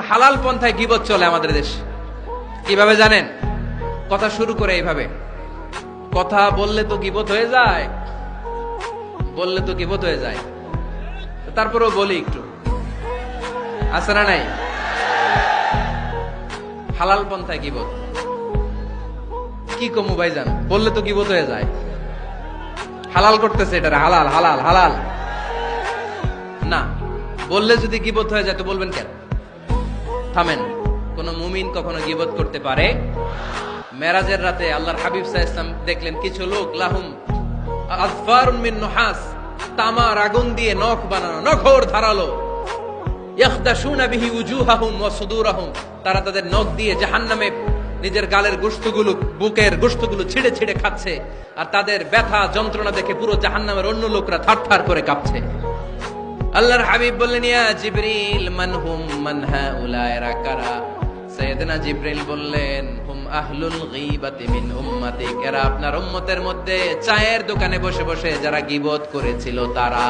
হালাল পন্থায় গীবত চলে আমাদের দেশে। কিভাবে জানেন? কথা শুরু করে এইভাবে, কথা বললে তো গীবত হয়ে যায়, বললে তো গীবত হয়ে যায়, তারপরেও বলি একটু, আছে না নাই? হালাল পন্থায় গীবত কি কমু ভাইজান, বললে তো গীবত হয়ে যায়। হালাল করতেছে এটা, হালাল হালাল হালাল না, বললে যদি গীবত হয়ে যায় তো বলবেন কেন? থামেন। কোন মুমিন কখনো গীবত করতে পারে? মেরাজের রাতে আল্লাহর হাবিব সাল্লাল্লাহু আলাইহি ওয়াসাল্লাম দেখলেন কিছু লোক লাহুম আযফারুন মিন নুহাস, তামার আগুন দিয়ে নখ বানানো, নখর ধারালো, ইয়াখদাশুনা বিহি উজুহাহুম ওয়া সুদুরাহুম, তারা তাদের নখ দিয়ে জাহান্নামে নিজের গালের গোশতগুলো, বুকের গোশতগুলো ছিঁড়ে ছিঁড়ে খাচ্ছে, আর তাদের ব্যথা যন্ত্রণা দেখে পুরো জাহান্নামের অন্য লোকরা থারথার করে কাঁপছে। আল্লাহর হাবিব বললেন, ইয়া জিবরিল মানহুম মান হাউলা, এরা কারা? সাইয়েদনা জিবরিল বললেন, হুম আহলুল গীবাতি মিন উম্মতিক, এরা আপনার উম্মতের মধ্যে চায়ের দোকানে বসে বসে যারা গীবত করেছিল তারা।